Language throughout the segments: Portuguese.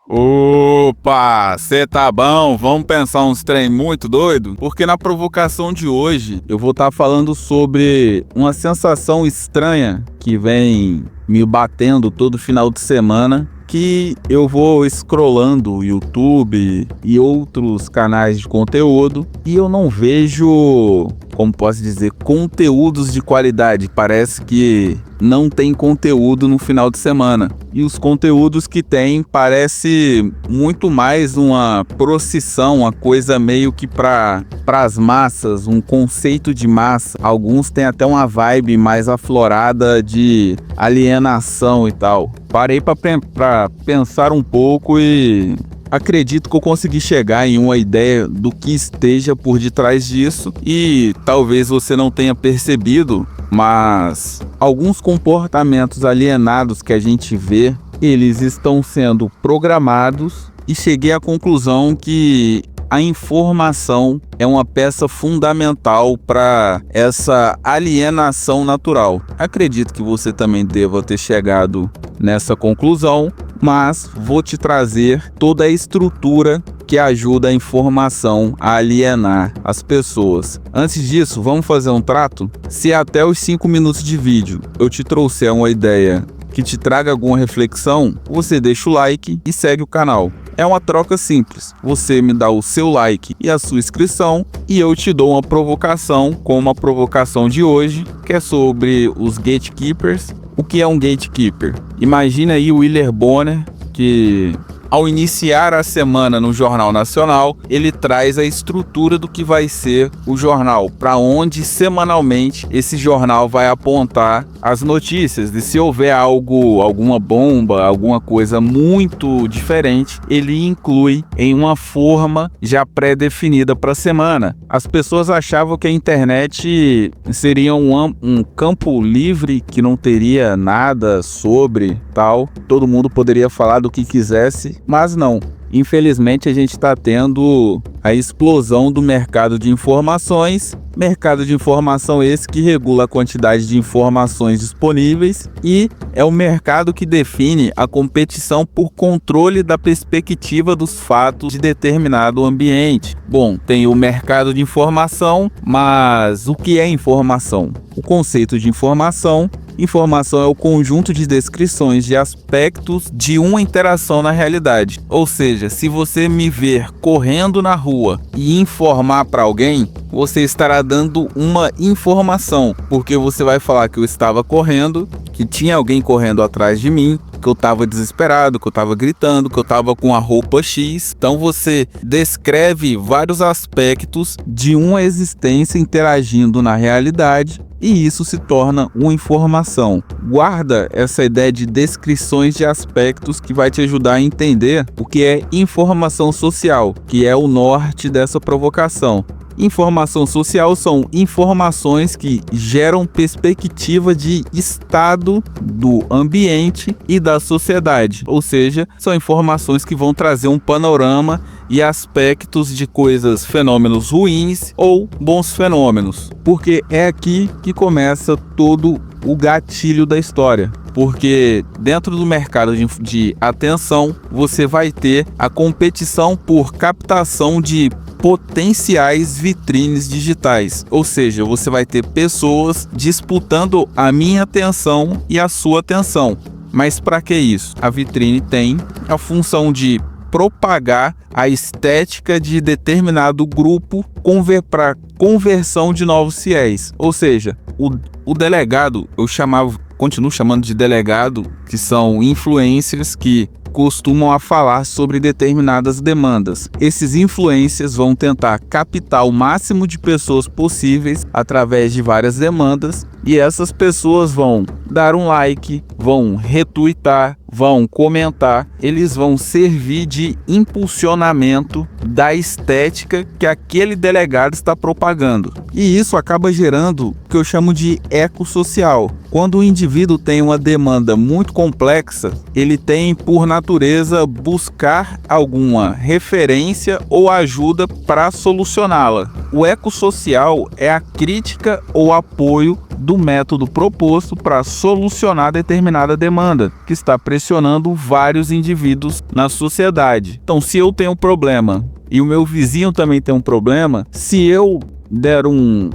Opa, cê tá bom? Vamos pensar uns trem muito doido? Porque na provocação de hoje eu vou estar falando sobre uma sensação estranha que vem me batendo todo final de semana, que eu vou scrollando o YouTube e outros canais de conteúdo e eu não vejo, como posso dizer, conteúdos de qualidade. Parece que não tem conteúdo no final de semana. E os conteúdos que tem parece muito mais uma procissão, uma coisa meio que para as massas, um conceito de massa. Alguns têm até uma vibe mais aflorada de alienação e tal. Parei para pensar um pouco e acredito que eu consegui chegar em uma ideia do que esteja por detrás disso, e talvez você não tenha percebido, mas alguns comportamentos alienados que a gente vê, eles estão sendo programados, e cheguei à conclusão que a informação é uma peça fundamental para essa alienação natural. Acredito que você também deva ter chegado nessa conclusão, mas vou te trazer toda a estrutura que ajuda a informação a alienar as pessoas. Antes disso, vamos fazer um trato? Se até os 5 minutos de vídeo eu te trouxer uma ideia que te traga alguma reflexão, você deixa o like e segue o canal. É uma troca simples. Você me dá o seu like e a sua inscrição e eu te dou uma provocação, como a provocação de hoje, que é sobre os gatekeepers. O que é um gatekeeper? Imagina aí o Willer Bonner, que ao iniciar a semana no Jornal Nacional, ele traz a estrutura do que vai ser o jornal, para onde semanalmente esse jornal vai apontar as notícias. E se houver algo, alguma bomba, alguma coisa muito diferente, ele inclui em uma forma já pré-definida para a semana. As pessoas achavam que a internet seria um campo livre, que não teria nada sobre tal, todo mundo poderia falar do que quisesse, mas não. Infelizmente a gente está tendo a explosão do mercado de informações. Mercado de informação esse que regula a quantidade de informações disponíveis e é o mercado que define a competição por controle da perspectiva dos fatos de determinado ambiente. Bom, tem o mercado de informação, mas o que é informação? O conceito de informação é o conjunto de descrições de aspectos de uma interação na realidade. Ou seja, se você me ver correndo na rua e informar para alguém, você estará dando uma informação, porque você vai falar que eu estava correndo, que tinha alguém correndo atrás de mim, que eu estava desesperado, que eu estava gritando, que eu estava com a roupa X. Então você descreve vários aspectos de uma existência interagindo na realidade, e isso se torna uma informação. Guarda essa ideia de descrições de aspectos, que vai te ajudar a entender o que é informação social, que é o norte dessa provocação. Informação social são informações que geram perspectiva de estado do ambiente e da sociedade, ou seja, são informações que vão trazer um panorama e aspectos de coisas, fenômenos ruins ou bons fenômenos, porque é aqui que começa todo o gatilho da história. Porque dentro do mercado de atenção, você vai ter a competição por captação de potenciais vitrines digitais, ou seja, você vai ter pessoas disputando a minha atenção e a sua atenção. Mas para que isso? A vitrine tem a função de propagar a estética de determinado grupo para conversão de novos fiéis. Ou seja, o delegado, continuo chamando de delegado, que são influencers que costumam a falar sobre determinadas demandas. Esses influencers vão tentar captar o máximo de pessoas possíveis através de várias demandas, e essas pessoas vão dar um like, vão retweetar, vão comentar, eles vão servir de impulsionamento da estética que aquele delegado está propagando. E isso acaba gerando o que eu chamo de eco social. Quando o indivíduo tem uma demanda muito complexa, ele tem por natureza buscar alguma referência ou ajuda para solucioná-la. O eco social é a crítica ou apoio do método proposto para solucionar determinada demanda que está pressionando vários indivíduos na sociedade. Então, se eu tenho um problema e o meu vizinho também tem um problema, se eu der um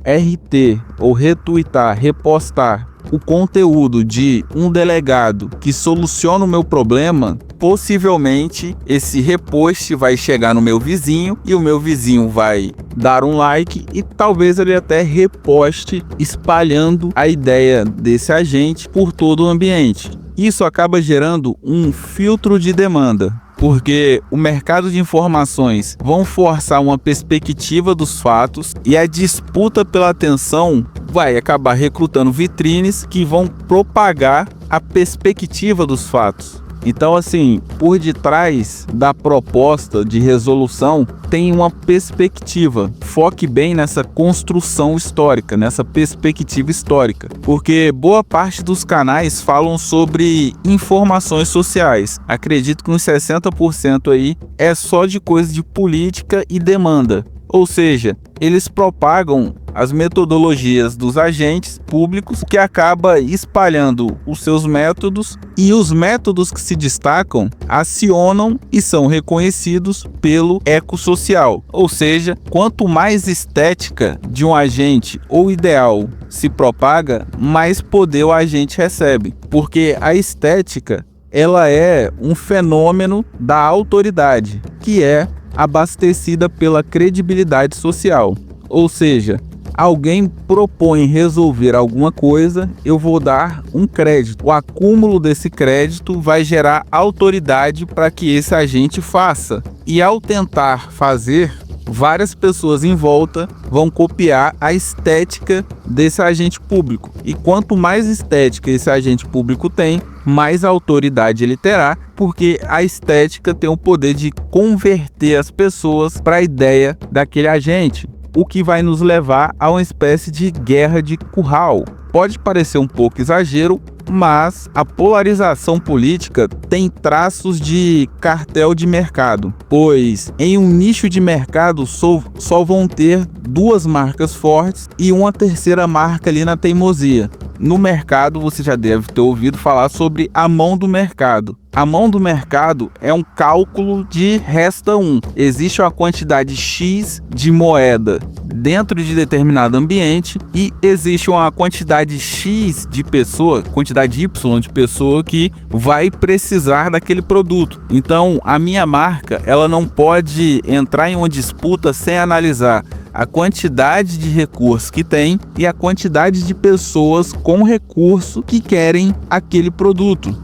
RT ou retweetar, repostar o conteúdo de um delegado que soluciona o meu problema, possivelmente esse repost vai chegar no meu vizinho e o meu vizinho vai dar um like e talvez ele até reposte, espalhando a ideia desse agente por todo o ambiente. Isso acaba gerando um filtro de demanda, porque o mercado de informações vão forçar uma perspectiva dos fatos e a disputa pela atenção vai acabar recrutando vitrines que vão propagar a perspectiva dos fatos. Então, assim, por detrás da proposta de resolução tem uma perspectiva. Foque bem nessa construção histórica, nessa perspectiva histórica, porque boa parte dos canais falam sobre informações sociais. Acredito que uns 60% aí é só de coisa de política e demanda. Ou seja, eles propagam as metodologias dos agentes públicos, que acaba espalhando os seus métodos, e os métodos que se destacam acionam e são reconhecidos pelo ecossocial. Ou seja, quanto mais estética de um agente ou ideal se propaga, mais poder o agente recebe, porque a estética ela é um fenômeno da autoridade, que é abastecida pela credibilidade social. Ou seja, alguém propõe resolver alguma coisa, eu vou dar um crédito. O acúmulo desse crédito vai gerar autoridade para que esse agente faça. E ao tentar fazer, várias pessoas em volta vão copiar a estética desse agente público. E quanto mais estética esse agente público tem, mais autoridade ele terá, porque a estética tem o poder de converter as pessoas para a ideia daquele agente, o que vai nos levar a uma espécie de guerra de curral. Pode parecer um pouco exagero, mas a polarização política tem traços de cartel de mercado, pois em um nicho de mercado só vão ter duas marcas fortes e uma terceira marca ali na teimosia. No mercado, você já deve ter ouvido falar sobre a mão do mercado. A mão do mercado é um cálculo de resta 1. Existe uma quantidade X de moeda dentro de determinado ambiente e existe uma quantidade X de pessoa, quantidade Y de pessoa que vai precisar daquele produto. Então, a minha marca, ela não pode entrar em uma disputa sem analisar a quantidade de recursos que tem e a quantidade de pessoas com recurso que querem aquele produto.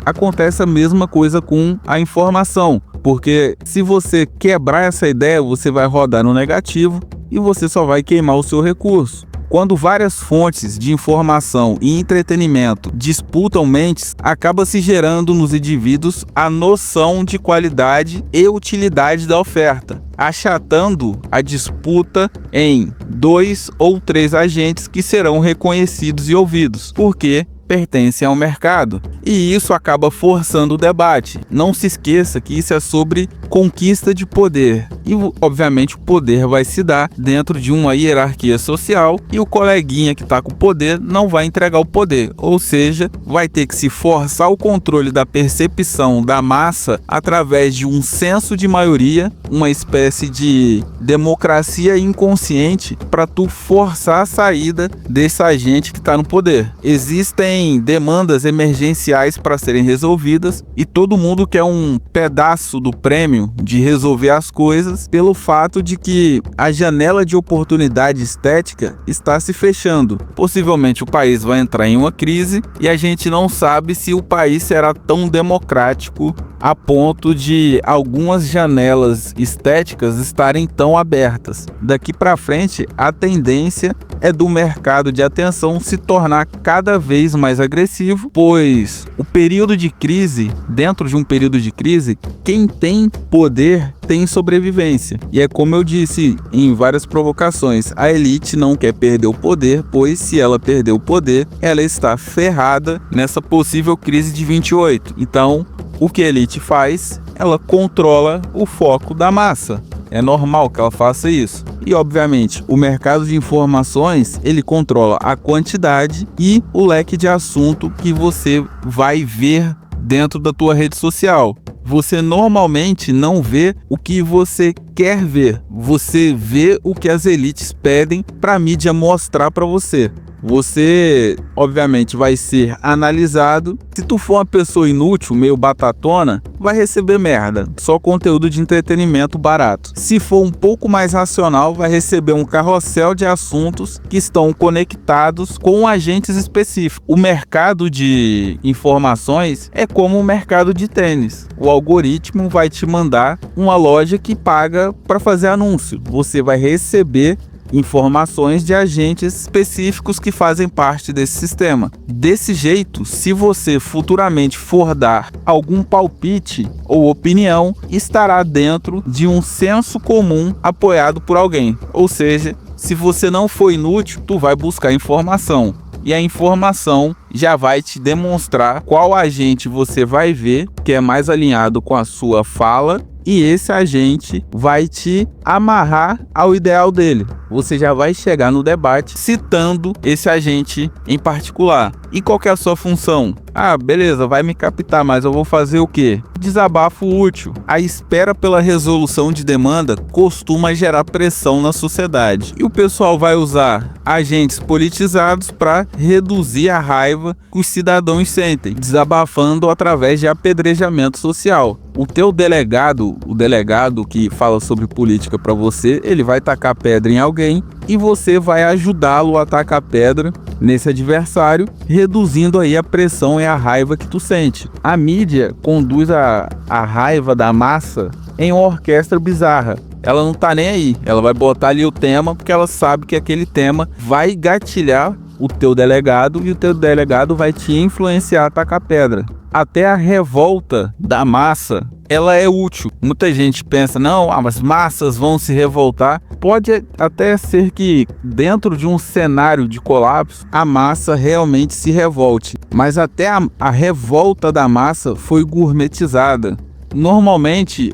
Acontece a mesma coisa com a informação, porque se você quebrar essa ideia, você vai rodar no negativo e você só vai queimar o seu recurso. Quando várias fontes de informação e entretenimento disputam mentes, acaba se gerando nos indivíduos a noção de qualidade e utilidade da oferta, achatando a disputa em 2 ou 3 agentes que serão reconhecidos e ouvidos, porque pertencem ao mercado, e isso acaba forçando o debate. Não se esqueça que isso é sobre conquista de poder, e obviamente o poder vai se dar dentro de uma hierarquia social, e o coleguinha que está com o poder não vai entregar o poder, ou seja, vai ter que se forçar o controle da percepção da massa através de um senso de maioria, uma espécie de democracia inconsciente, para tu forçar a saída desse agente que está no poder. Existem demandas emergenciais para serem resolvidas e todo mundo quer um pedaço do prêmio de resolver as coisas, pelo fato de que a janela de oportunidade estética está se fechando. Possivelmente o país vai entrar em uma crise e a gente não sabe se o país será tão democrático a ponto de algumas janelas estéticas estarem tão abertas. Daqui para frente, a tendência é do mercado de atenção se tornar cada vez mais agressivo, pois o período de crise, dentro de um período de crise, quem tem poder tem sobrevivência. E é como eu disse em várias provocações, a elite não quer perder o poder, pois se ela perder o poder, ela está ferrada nessa possível crise de 28. Então, o que a elite faz? Ela controla o foco da massa. É normal que ela faça isso. E, obviamente, o mercado de informações, ele controla a quantidade e o leque de assunto que você vai ver dentro da tua rede social. Você normalmente não vê o que você quer ver. Você vê o que as elites pedem para a mídia mostrar para você. Você, obviamente, vai ser analisado. Se tu for uma pessoa inútil, meio batatona, vai receber merda. Só conteúdo de entretenimento barato. Se for um pouco mais racional, vai receber um carrossel de assuntos que estão conectados com agentes específicos. O mercado de informações é como o mercado de tênis. O algoritmo vai te mandar uma loja que paga para fazer anúncio. Você vai receber informações de agentes específicos que fazem parte desse sistema. Desse jeito, se você futuramente for dar algum palpite ou opinião, estará dentro de um senso comum apoiado por alguém. Ou seja, se você não for inútil, tu vai buscar informação. E a informação já vai te demonstrar qual agente você vai ver que é mais alinhado com a sua fala, e esse agente vai te amarrar ao ideal dele. Você já vai chegar no debate citando esse agente em particular. E qual que é a sua função? Ah, beleza, vai me captar, mas eu vou fazer o quê? Desabafo útil. A espera pela resolução de demanda costuma gerar pressão na sociedade. E o pessoal vai usar agentes politizados para reduzir a raiva que os cidadãos sentem, desabafando através de apedrejamento social. O teu delegado, o delegado que fala sobre política para você, ele vai tacar pedra em alguém e você vai ajudá-lo a tacar pedra nesse adversário, reduzindo aí a pressão e a raiva que tu sente. A mídia conduz a raiva da massa em uma orquestra bizarra. Ela não tá nem aí, ela vai botar ali o tema porque ela sabe que aquele tema vai gatilhar o teu delegado e o teu delegado vai te influenciar a tacar pedra. Até a revolta da massa, ela é útil. Muita gente pensa, não, as massas vão se revoltar. Pode até ser que dentro de um cenário de colapso, a massa realmente se revolte. Mas até a revolta da massa foi gourmetizada. Normalmente,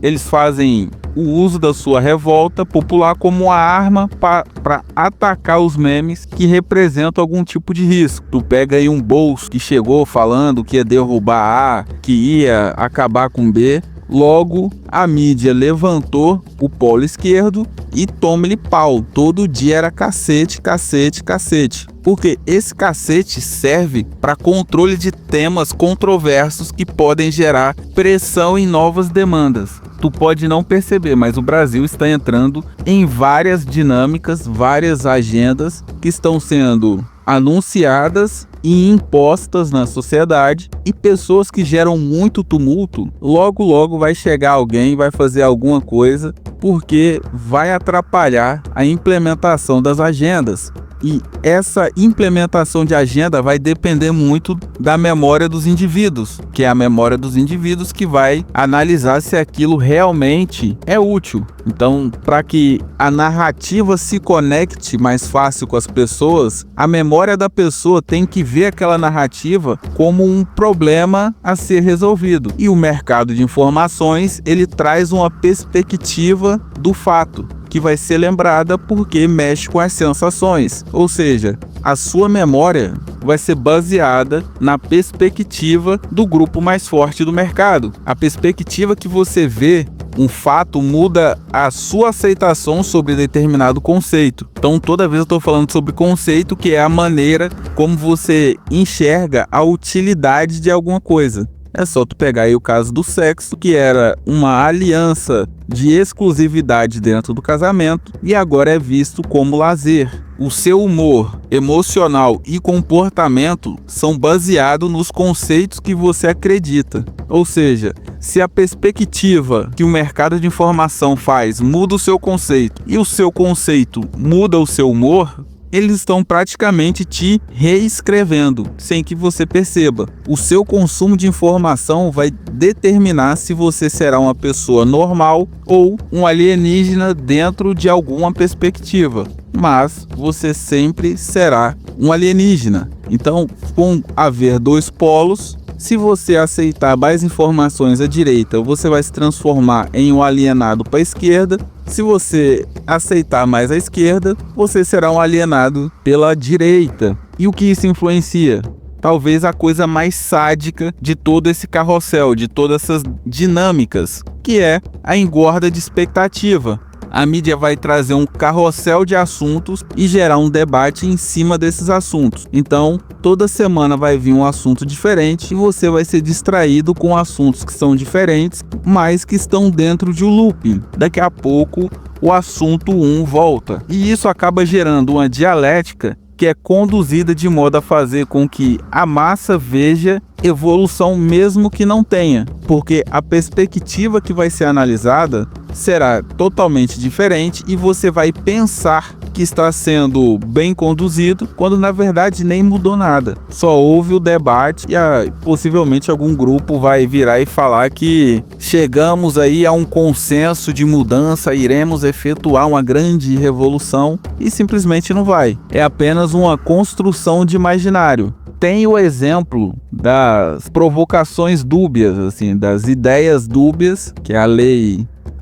eles fazem o uso da sua revolta popular como uma arma para atacar os memes que representam algum tipo de risco. Tu pega aí um bolso que chegou falando que ia derrubar A, que ia acabar com B. Logo, a mídia levantou o polo esquerdo e toma-lhe pau. Todo dia era cacete, cacete, cacete. Porque esse cacete serve para controle de temas controversos que podem gerar pressão em novas demandas. Tu pode não perceber, mas o Brasil está entrando em várias dinâmicas, várias agendas que estão sendo anunciadas e impostas na sociedade, e pessoas que geram muito tumulto, logo vai chegar alguém e vai fazer alguma coisa porque vai atrapalhar a implementação das agendas. E essa implementação de agenda vai depender muito da memória dos indivíduos, que é a memória dos indivíduos que vai analisar se aquilo realmente é útil. Então, para que a narrativa se conecte mais fácil com as pessoas, a memória da pessoa tem que ver aquela narrativa como um problema a ser resolvido. E o mercado de informações, ele traz uma perspectiva do fato, que vai ser lembrada porque mexe com as sensações. Ou seja, a sua memória vai ser baseada na perspectiva do grupo mais forte do mercado. A perspectiva que você vê um fato muda a sua aceitação sobre determinado conceito. Então, toda vez eu estou falando sobre conceito, que é a maneira como você enxerga a utilidade de alguma coisa. É só tu pegar aí o caso do sexo, que era uma aliança de exclusividade dentro do casamento e agora é visto como lazer. O seu humor emocional e comportamento são baseados nos conceitos que você acredita. Ou seja, se a perspectiva que o mercado de informação faz muda o seu conceito e o seu conceito muda o seu humor, eles estão praticamente te reescrevendo, sem que você perceba. O seu consumo de informação vai determinar se você será uma pessoa normal ou um alienígena dentro de alguma perspectiva. Mas você sempre será um alienígena. Então, com haver dois polos, Se você aceitar mais informações à direita, você vai se transformar em um alienado para a esquerda. Se você aceitar mais à esquerda, você será um alienado pela direita. E o que isso influencia? Talvez a coisa mais sádica de todo esse carrossel, de todas essas dinâmicas, que é a engorda de expectativa. A mídia vai trazer um carrossel de assuntos e gerar um debate em cima desses assuntos. Então, toda semana vai vir um assunto diferente e você vai ser distraído com assuntos que são diferentes, mas que estão dentro de um looping. Daqui a pouco, o assunto 1 volta. E isso acaba gerando uma dialética que é conduzida de modo a fazer com que a massa veja evolução mesmo que não tenha, porque a perspectiva que vai ser analisada será totalmente diferente e você vai pensar que está sendo bem conduzido, quando na verdade nem mudou nada. Só houve o debate e possivelmente algum grupo vai virar e falar que chegamos aí a um consenso de mudança, iremos efetuar uma grande revolução, e simplesmente não vai. É apenas uma construção de imaginário. Tem o exemplo das provocações dúbias, assim, das ideias dúbias, que é a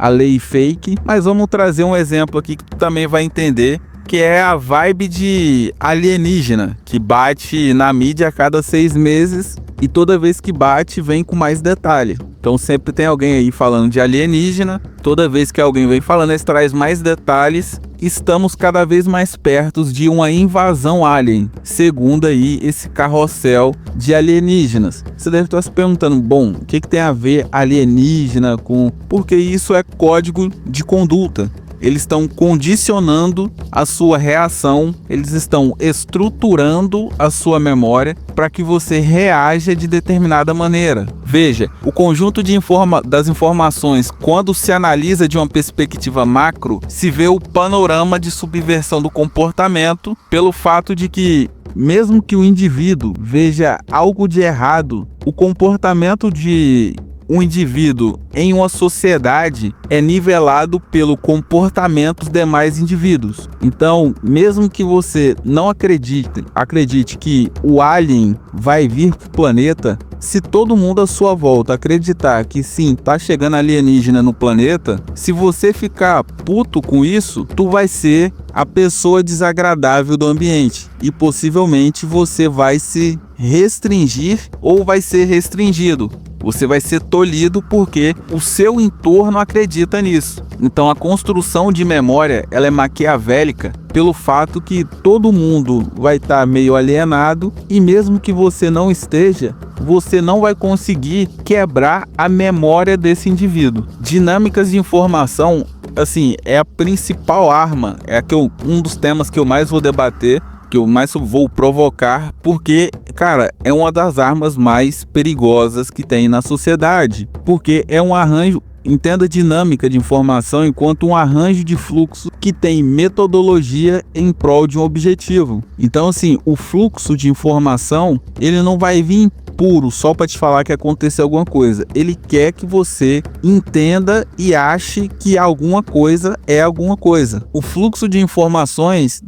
lei fake, mas vamos trazer um exemplo aqui que tu também vai entender, que é a vibe de alienígena, que bate na mídia a cada 6 meses e toda vez que bate vem com mais detalhe. Então sempre tem alguém aí falando de alienígena, toda vez que alguém vem falando, eles traz mais detalhes. Estamos cada vez mais perto de uma invasão alien, segundo aí esse carrossel de alienígenas. Você deve estar se perguntando, bom, o que tem a ver alienígena com... Porque isso é código de conduta. Eles estão condicionando a sua reação, eles estão estruturando a sua memória para que você reaja de determinada maneira. Veja, o conjunto das informações, quando se analisa de uma perspectiva macro, se vê o panorama de subversão do comportamento, pelo fato de que, mesmo que o indivíduo veja algo de errado, o comportamento de um indivíduo em uma sociedade é nivelado pelo comportamento dos demais indivíduos. Então, mesmo que você não acredite que o alien vai vir para o planeta, se todo mundo à sua volta acreditar que sim, tá chegando alienígena no planeta, se você ficar puto com isso, tu vai ser a pessoa desagradável do ambiente e possivelmente você vai se restringir ou vai ser restringido. Você vai ser tolhido porque o seu entorno acredita nisso. Então a construção de memória, ela é maquiavélica pelo fato que todo mundo vai estar meio alienado e mesmo que você não esteja, você não vai conseguir quebrar a memória desse indivíduo. Dinâmicas de informação, assim, é a principal arma, um dos temas que eu mais vou debater, que eu mais vou provocar, porque, cara, é uma das armas mais perigosas que tem na sociedade, porque é um arranjo. Entenda a dinâmica de informação enquanto um arranjo de fluxo que tem metodologia em prol de um objetivo. Então, assim, o fluxo de informação, ele não vai vir puro só para te falar que aconteceu alguma coisa. Ele quer que você entenda e ache que alguma coisa é alguma coisa. O fluxo de informações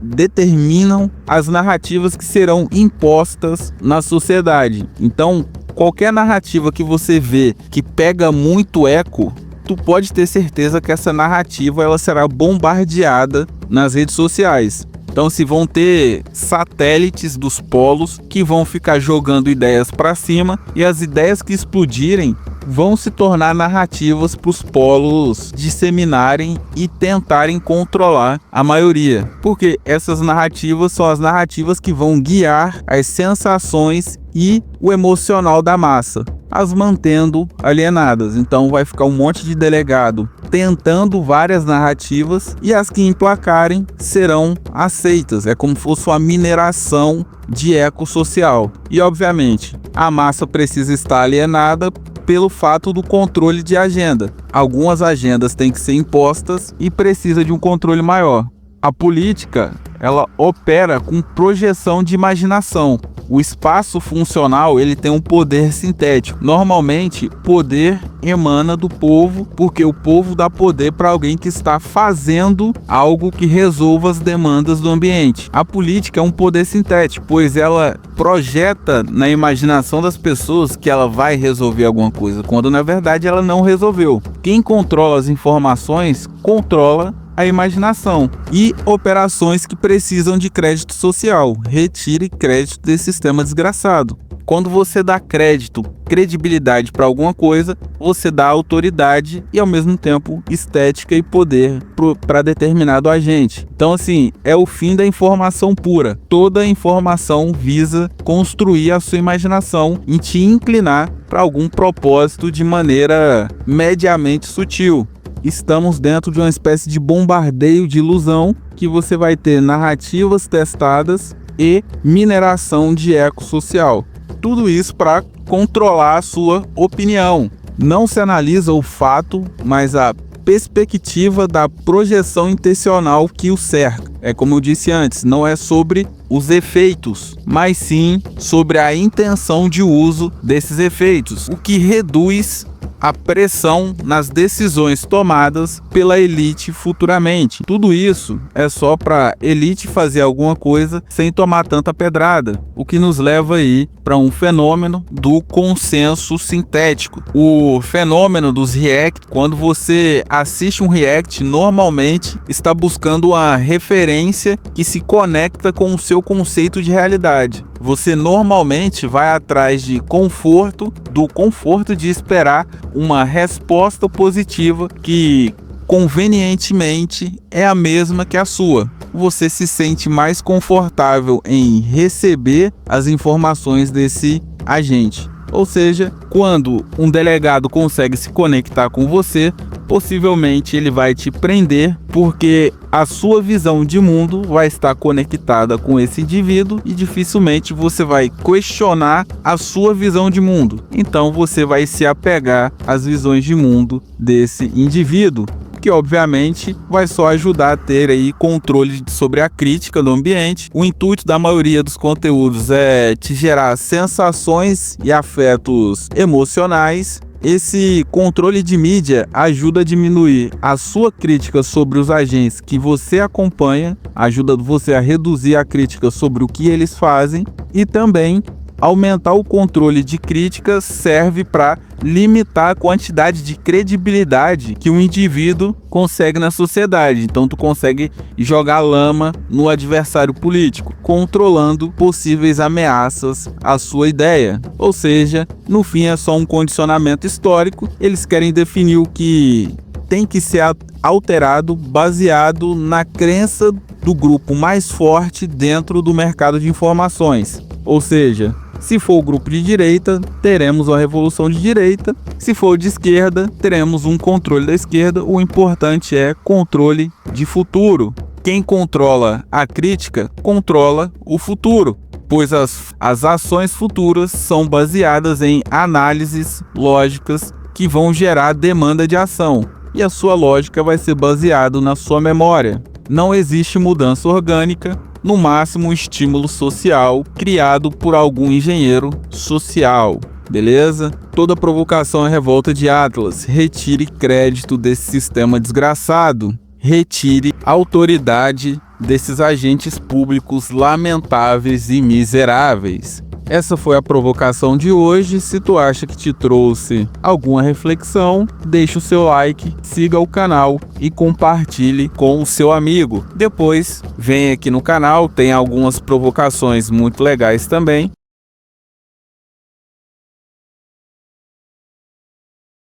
determinam as narrativas que serão impostas na sociedade. Então, qualquer narrativa que você vê que pega muito eco, tu pode ter certeza que essa narrativa ela será bombardeada nas redes sociais. Então, se vão ter satélites dos polos que vão ficar jogando ideias para cima e as ideias que explodirem vão se tornar narrativas para os polos disseminarem e tentarem controlar a maioria. Porque essas narrativas são as narrativas que vão guiar as sensações e o emocional da massa, as mantendo alienadas. Então vai ficar um monte de delegado tentando várias narrativas e as que emplacarem serão aceitas. É como se fosse uma mineração de eco social. E obviamente a massa precisa estar alienada pelo fato do controle de agenda. Algumas agendas têm que ser impostas e precisa de um controle maior. A política, ela opera com projeção de imaginação. O espaço funcional, ele tem um poder sintético. Normalmente, poder emana do povo, porque o povo dá poder para alguém que está fazendo algo que resolva as demandas do ambiente. A política é um poder sintético, pois ela projeta na imaginação das pessoas que ela vai resolver alguma coisa, quando na verdade ela não resolveu. Quem controla as informações, controla a imaginação e operações que precisam de crédito social. Retire crédito desse sistema desgraçado. Quando você dá crédito, credibilidade para alguma coisa, você dá autoridade e ao mesmo tempo estética e poder para determinado agente. Então assim, é o fim da informação pura. Toda informação visa construir a sua imaginação e te inclinar para algum propósito de maneira mediamente sutil. Estamos dentro de uma espécie de bombardeio de ilusão que você vai ter narrativas testadas e mineração de ecossocial. Tudo isso para controlar a sua opinião. Não se analisa o fato, mas a perspectiva da projeção intencional que o cerca. É como eu disse antes, não é sobre os efeitos, mas sim sobre a intenção de uso desses efeitos, o que reduz a pressão nas decisões tomadas pela elite futuramente. Tudo isso é só para elite fazer alguma coisa sem tomar tanta pedrada, o que nos leva aí para um fenômeno do consenso sintético. O fenômeno dos react, quando você assiste um react, normalmente está buscando uma referência que se conecta com o seu conceito de realidade. Você normalmente vai atrás de conforto, do conforto de esperar uma resposta positiva que convenientemente é a mesma que a sua. Você se sente mais confortável em receber as informações desse agente. Ou seja, quando um delegado consegue se conectar com você, possivelmente ele vai te prender, porque a sua visão de mundo vai estar conectada com esse indivíduo e dificilmente você vai questionar a sua visão de mundo. Então você vai se apegar às visões de mundo desse indivíduo, que obviamente vai só ajudar a ter aí controle sobre a crítica do ambiente. O intuito da maioria dos conteúdos é te gerar sensações e afetos emocionais. Esse controle de mídia ajuda a diminuir a sua crítica sobre os agentes que você acompanha, ajuda você a reduzir a crítica sobre o que eles fazem e também aumentar o controle de críticas serve para limitar a quantidade de credibilidade que um indivíduo consegue na sociedade. Então tu consegue jogar lama no adversário político, controlando possíveis ameaças à sua ideia. Ou seja, no fim é só um condicionamento histórico. Eles querem definir o que tem que ser alterado baseado na crença do grupo mais forte dentro do mercado de informações. Ou seja, se for o grupo de direita, teremos uma revolução de direita. Se for de esquerda, teremos um controle da esquerda. O importante é controle de futuro. Quem controla a crítica, controla o futuro, pois as ações futuras são baseadas em análises lógicas que vão gerar demanda de ação. E a sua lógica vai ser baseada na sua memória. Não existe mudança orgânica, no máximo um estímulo social criado por algum engenheiro social, beleza? Toda provocação é revolta de Atlas. Retire crédito desse sistema desgraçado. Retire autoridade desses agentes públicos lamentáveis e miseráveis. Essa foi a provocação de hoje. Se tu acha que te trouxe alguma reflexão, deixa o seu like, siga o canal e compartilhe com o seu amigo. Depois, vem aqui no canal, tem algumas provocações muito legais também,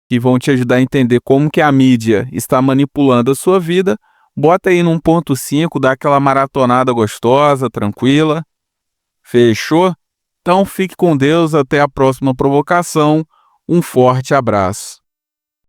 que vão te ajudar a entender como que a mídia está manipulando a sua vida. Bota aí no 1.5, dá aquela maratonada gostosa, tranquila. Fechou? Então fique com Deus, até a próxima provocação. Um forte abraço.